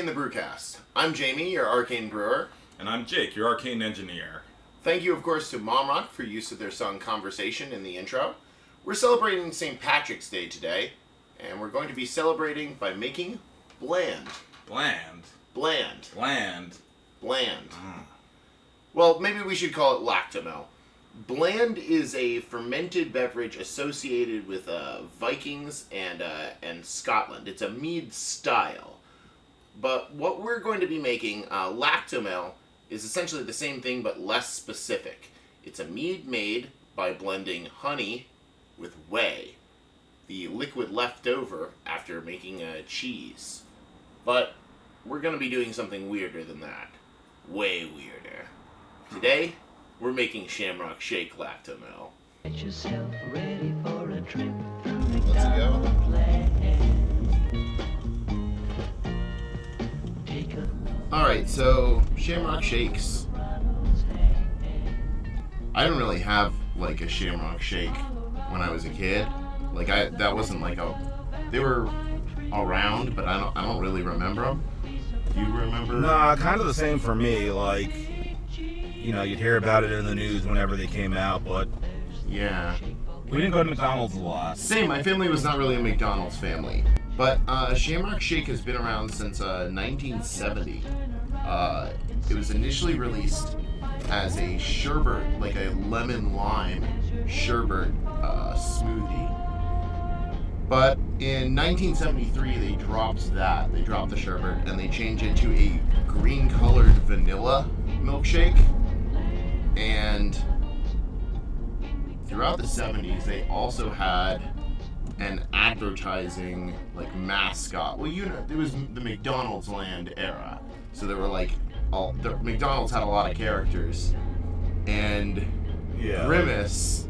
the Brewcast. I'm Jamie, your Arcane brewer. And I'm Jake, your Arcane engineer. Thank you, of course, to Mom Rock for use of their song Conversation in the intro. We're celebrating St. Patrick's Day today, and we're going to be celebrating by making bland. Bland? Bland. Bland. Bland. Well, maybe we should call it Lactomel. Bland is a fermented beverage associated with Vikings and Scotland. It's a mead style. But what we're going to be making, Lactomel, is essentially the same thing but less specific. It's a mead made by blending honey with whey, the liquid left over after making a cheese. But we're going to be doing something weirder than that. Way weirder. Today, we're making Shamrock Shake Lactomel. Get yourself ready for a trip through McDonaldland. Alright, so Shamrock Shakes. I didn't really have like a Shamrock Shake when I was a kid. Like that wasn't like they were around, but I don't really remember them. Do you remember? Nah, kind of the same for me. Like, you know, you'd hear about it in the news whenever they came out, but yeah, we didn't go to McDonald's a lot. Same. My family was not really a McDonald's family, but Shamrock Shake has been around since 1970. It was initially released as a sherbet, like a lemon lime sherbet smoothie. But in 1973, they dropped that. They dropped the sherbet and they changed it to a green-colored vanilla milkshake. And throughout the 70s, they also had an advertising like mascot. Well, you know, it was the McDonaldland era, so there were like McDonald's had a lot of characters, and Grimace,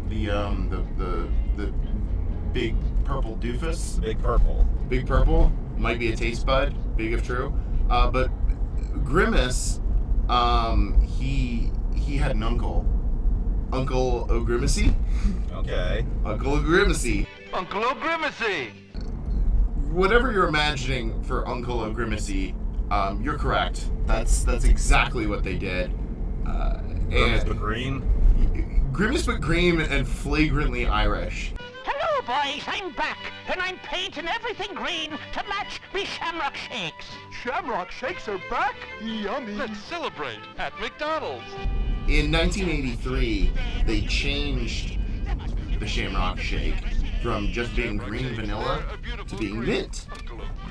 the big purple doofus. Big purple might be a taste bud, big if true. But Grimace, he had an uncle. Uncle O'Grimacy? Okay. Uncle O'Grimacy. Uncle O'Grimacy! Whatever you're imagining for Uncle O'Grimacy, you're correct. That's exactly what they did. Grimace but green? Grimace but green and flagrantly Irish. Hello, boys, I'm back, and I'm painting everything green to match me Shamrock Shakes. Shamrock Shakes are back? Yummy! Let's celebrate at McDonald's! In 1983, they changed the Shamrock Shake from just being green vanilla to being mint.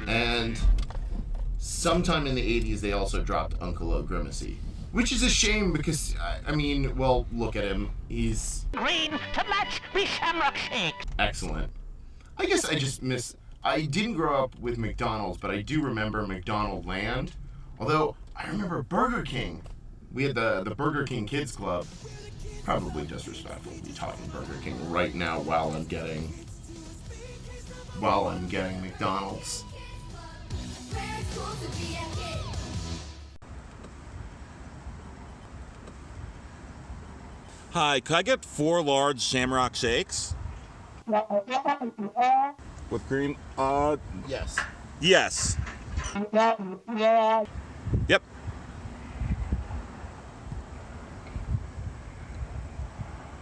And sometime in the 80s, they also dropped Uncle O'Grimacy. Which is a shame because, I mean, well, look at him. He's green to match me Shamrock Shakes. Excellent. I guess I didn't grow up with McDonald's, but I do remember McDonaldland. Although, I remember Burger King. We had the Burger King Kids Club. Probably disrespectful to be talking Burger King right now while I'm getting McDonald's. Hi, could I get 4 large Shamrock Shakes? With cream? Yes. Yes. Yep.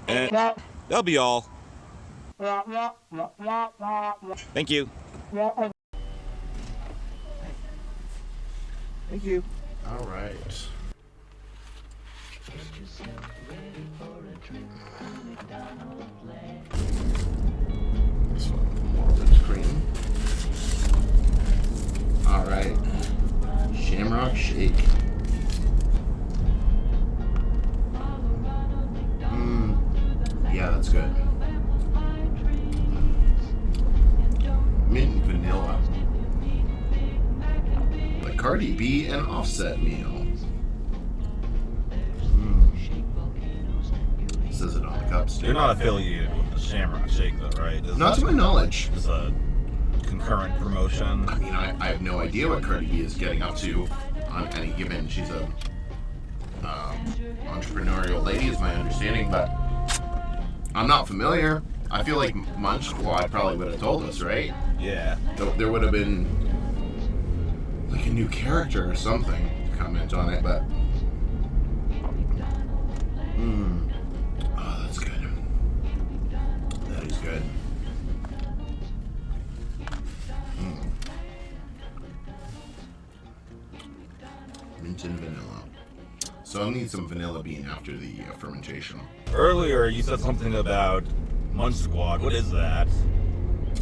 And that'll be all. Thank you. Thank you. All right. This one with more whipped cream. All right. Shamrock Shake. Yeah, that's good. Mint and vanilla. The Cardi B and Offset meal. Says it on the cups. You're not affiliated with the Shamrock Shake, though, right? Not to my knowledge. Is a concurrent promotion. I mean, I have no idea what Cardi B is getting up to on any given. She's a entrepreneurial lady, is my understanding, but I'm not familiar. I feel like Munch Squad probably would have told us, right? Yeah. There would have been like a new character or something to comment on it, but oh, that's good. That is good. Mint and vanilla. So I'll need some vanilla bean after the fermentation. Earlier, you said something about Munch Squad. What is that?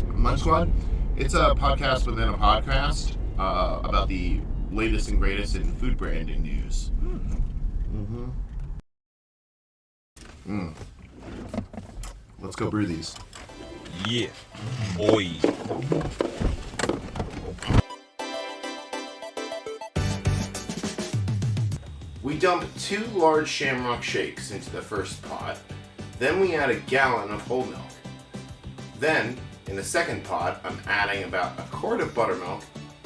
Munch Squad? It's a podcast within a podcast about the latest and greatest in food branding news. Let's go brew these. Yeah. Oi. We dump 2 large Shamrock Shakes into the first pot. Then we add a gallon of whole milk. Then, in the second pot, I'm adding about a quart of buttermilk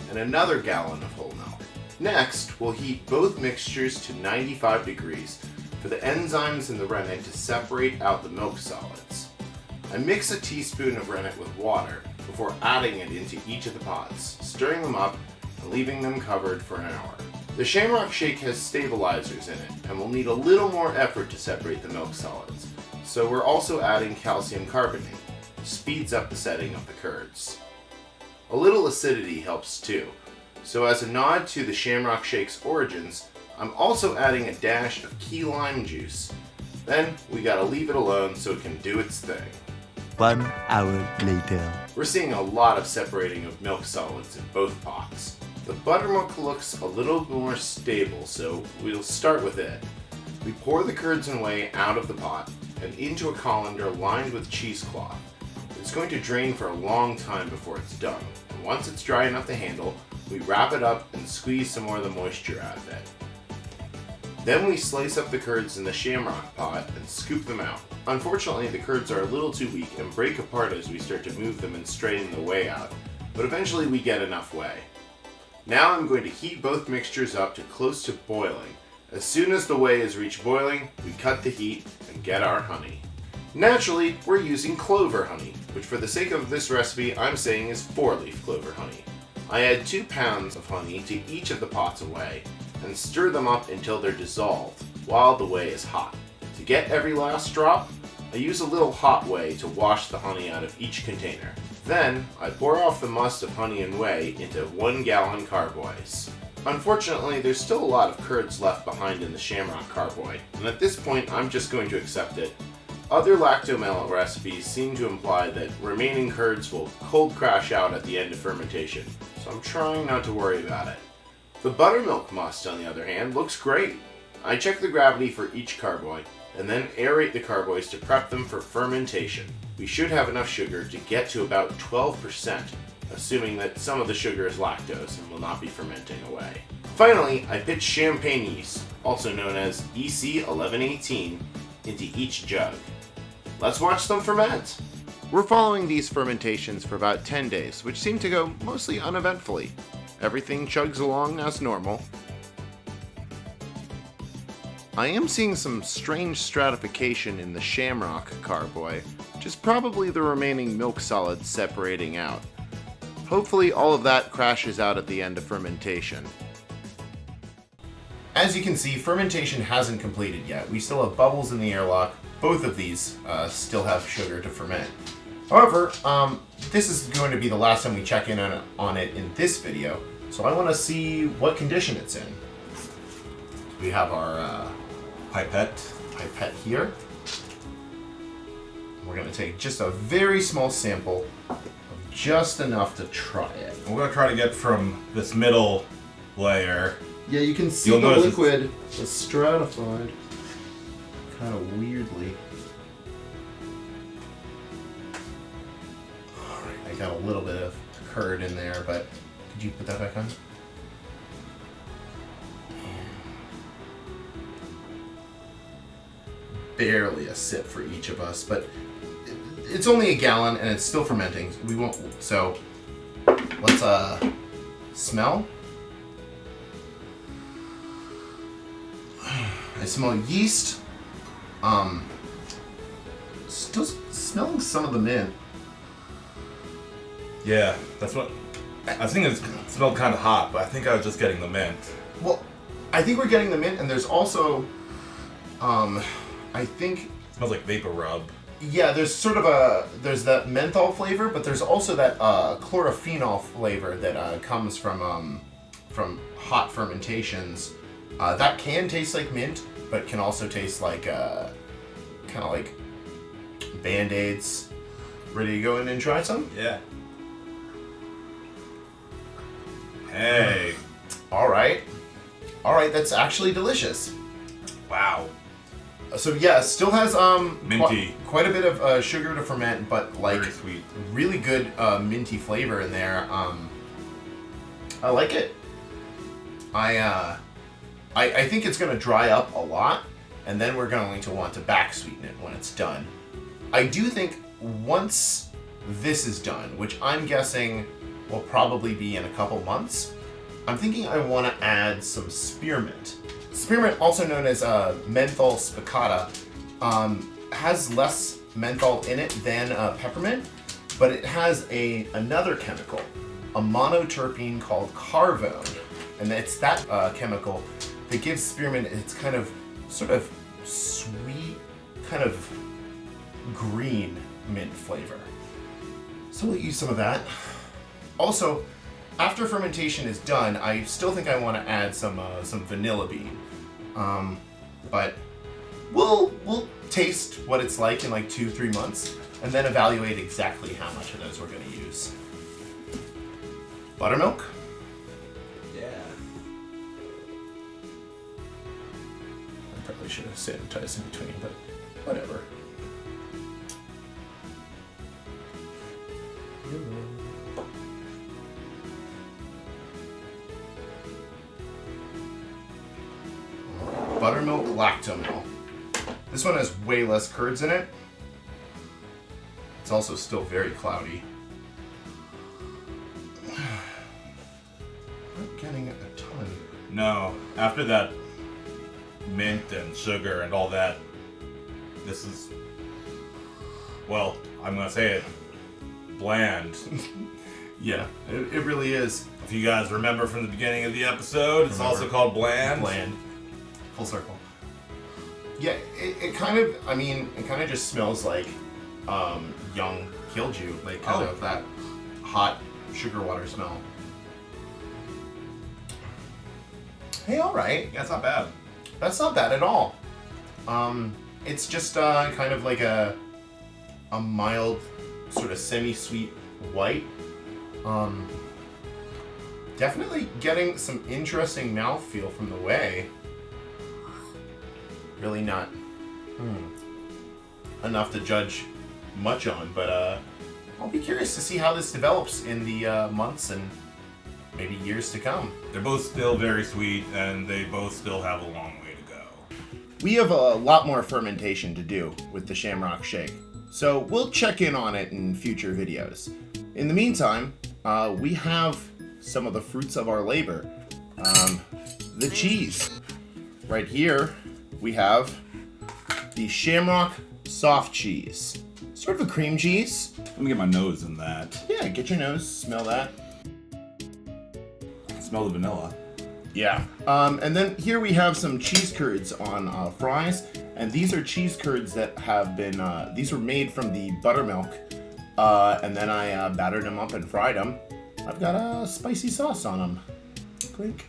and another gallon of whole milk. Next, we'll heat both mixtures to 95 degrees for the enzymes in the rennet to separate out the milk solids. I mix a teaspoon of rennet with water before adding it into each of the pots, stirring them up and leaving them covered for an hour. The Shamrock Shake has stabilizers in it and will need a little more effort to separate the milk solids, so we're also adding calcium carbonate, which speeds up the setting of the curds. A little acidity helps too, so as a nod to the Shamrock Shake's origins, I'm also adding a dash of key lime juice. Then we gotta leave it alone so it can do its thing. 1 hour later. We're seeing a lot of separating of milk solids in both pots. The buttermilk looks a little more stable, so we'll start with it. We pour the curds and whey out of the pot and into a colander lined with cheesecloth. It's going to drain for a long time before it's done. And once it's dry enough to handle, we wrap it up and squeeze some more of the moisture out of it. Then we slice up the curds in the shamrock pot and scoop them out. Unfortunately, the curds are a little too weak and break apart as we start to move them and strain the whey out, but eventually we get enough whey. Now I'm going to heat both mixtures up to close to boiling. As soon as the whey has reached boiling, we cut the heat and get our honey. Naturally, we're using clover honey, which for the sake of this recipe I'm saying is 4-leaf clover honey. I add 2 pounds of honey to each of the pots of whey and stir them up until they're dissolved while the whey is hot. To get every last drop, I use a little hot whey to wash the honey out of each container. Then, I pour off the must of honey and whey into 1-gallon carboys. Unfortunately, there's still a lot of curds left behind in the Shamrock carboy, and at this point I'm just going to accept it. Other Lactomel recipes seem to imply that remaining curds will cold crash out at the end of fermentation, so I'm trying not to worry about it. The buttermilk must, on the other hand, looks great. I check the gravity for each carboy, and then aerate the carboys to prep them for fermentation. We should have enough sugar to get to about 12%, assuming that some of the sugar is lactose and will not be fermenting away. Finally, I pitch champagne yeast, also known as EC1118, into each jug. Let's watch them ferment! We're following these fermentations for about 10 days, which seem to go mostly uneventfully. Everything chugs along as normal. I am seeing some strange stratification in the Shamrock carboy, which is probably the remaining milk solids separating out. Hopefully all of that crashes out at the end of fermentation. As you can see, fermentation hasn't completed yet. We still have bubbles in the airlock. Both of these still have sugar to ferment. However, this is going to be the last time we check in on it in this video, so I want to see what condition it's in. We have our pipette here. We're going to take just a very small sample of just enough to try it. We're going to try to get from this middle layer. Yeah, you can see You'll the notice liquid is stratified kind of weirdly. Alright, I got a little bit of curd in there, but could you put that back on? Barely a sip for each of us, but it's only a gallon and it's still fermenting. We won't, so let's smell. I smell yeast. Still smelling some of the mint. Yeah, that's what. I think it smelled kind of hot, but I think I was just getting the mint. Well, I think we're getting the mint, and there's also, I think... It smells like vapor rub. Yeah, there's sort of there's that menthol flavor, but there's also that chlorophenol flavor that comes from hot fermentations. That can taste like mint, but can also taste like, kind of like Band-Aids. Ready to go in and try some? Yeah. Hey. Alright, that's actually delicious. Wow. So yeah, still has Minty. quite a bit of sugar to ferment, but like Very sweet. really good minty flavor in there. I like it. I think it's gonna dry up a lot, and then we're going to want to back sweeten it when it's done. I do think once this is done, which I'm guessing will probably be in a couple months, I'm thinking I want to add some spearmint. Spearmint, also known as menthol spicata, has less menthol in it than peppermint, but it has another chemical, a monoterpene called carvone, and it's that chemical that gives spearmint its kind of sort of sweet, kind of green mint flavor. So we'll use some of that. Also, after fermentation is done, I still think I want to add some vanilla bean. But we'll taste what it's like in like 2-3 months, and then evaluate exactly how much of those we're going to use. Buttermilk. Yeah. I probably should have sanitized in between, but whatever. Buttermilk Lactomel. This one has way less curds in it. It's also still very cloudy. Not getting a ton. No, after that mint and sugar and all that, this is, well, I'm gonna say it, bland. Yeah, it really is. If you guys remember from the beginning of the episode, it's also called bland. Bland. Full circle. Yeah, it kind of, I mean, it kind of just smells like young Killju, like kind of that hot sugar water smell. Hey, alright. Yeah, it's not bad. That's not bad at all. It's just kind of like a mild, sort of semi-sweet white. Definitely getting some interesting mouthfeel from the whey. Really not enough to judge much on, but I'll be curious to see how this develops in the months and maybe years to come. They're both still very sweet, and they both still have a long way to go. We have a lot more fermentation to do with the Shamrock Shake, so we'll check in on it in future videos. In the meantime, we have some of the fruits of our labor. The cheese. Right here, we have the Shamrock soft cheese. Sort of a cream cheese. Let me get my nose in that. Yeah, get your nose, smell that. Smell the vanilla. Yeah. And then here we have some cheese curds on fries. And these are cheese curds that have been, these were made from the buttermilk. And then I battered them up and fried them. I've got a spicy sauce on them. Clink.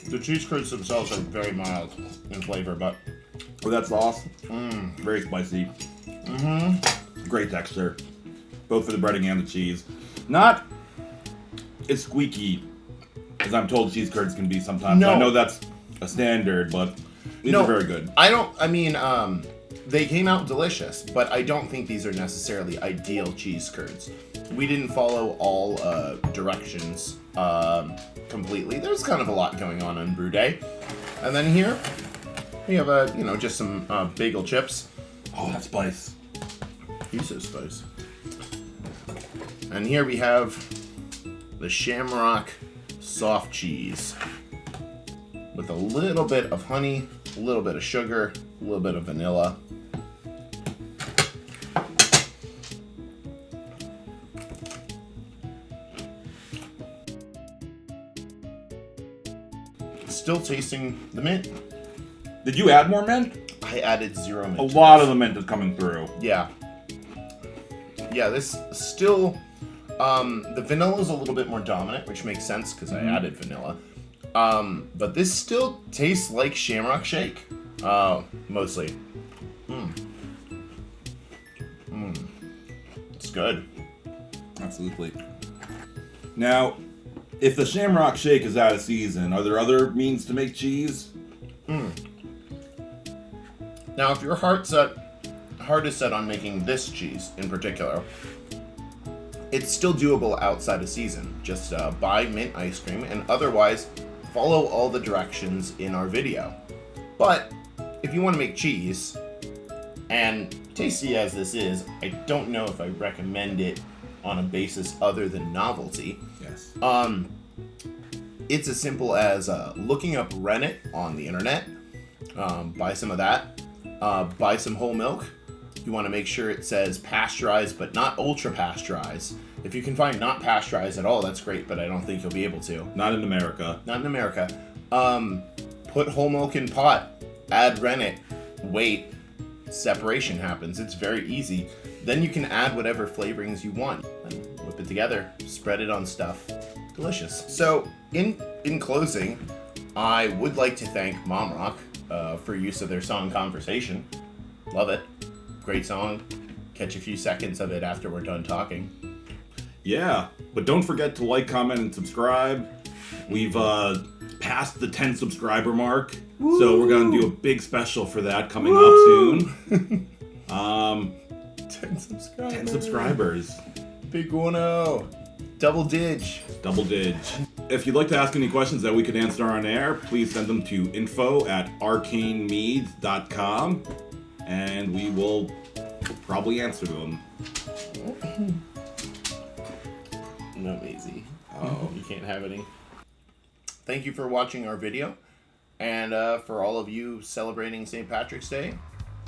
The cheese curds themselves are very mild in flavor, but... Oh, that sauce? Very spicy. Great texture. Both for the breading and the cheese. Not... It's squeaky, as I'm told cheese curds can be sometimes. No. I know that's a standard, but these are very good. They came out delicious, but I don't think these are necessarily ideal cheese curds. We didn't follow all directions completely. There's kind of a lot going on Brew Day. And then here, we have just some bagel chips. Oh, that spice. You said spice. And here we have the Shamrock soft cheese with a little bit of honey, a little bit of sugar, a little bit of vanilla. Still tasting the mint. Did you add more mint? I added 0 mint. A lot of the mint is coming through. Yeah. Yeah, this still, the vanilla is a little bit more dominant, which makes sense because I added vanilla. But this still tastes like Shamrock Shake, mostly. It's good. Absolutely. Now, if the Shamrock Shake is out of season, are there other means to make cheese? Now, if your heart is set on making this cheese in particular, it's still doable outside of season. Just buy mint ice cream and otherwise follow all the directions in our video. But if you want to make cheese, and tasty as this is, I don't know if I recommend it on a basis other than novelty. Yes. It's as simple as looking up rennet on the internet. Buy some of that. Buy some whole milk. You want to make sure it says pasteurized, but not ultra pasteurized. If you can find not pasteurized at all, that's great, but I don't think you'll be able to. Not in America. Not in America. Put whole milk in pot. Add rennet. Wait. Separation happens. It's very easy. Then you can add whatever flavorings you want and whip it together. Spread it on stuff. Delicious. So, in closing, I would like to thank Mom Rock for use of their song Conversation. Love it. Great song. Catch a few seconds of it after we're done talking. Yeah, but don't forget to like, comment, and subscribe. We've passed the 10 subscriber mark, so we're going to do a big special for that coming up soon. 10 subscribers. 10 subscribers. Big 1-0. Double dig. Double dig. If you'd like to ask any questions that we could answer on air, please send them to info@arcanemeads.com, and we will probably answer them. No, Maisie. Oh, you can't have any. Thank you for watching our video, and for all of you celebrating St. Patrick's Day,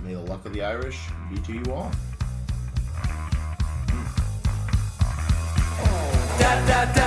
may the luck of the Irish be to you all. Da, da, da.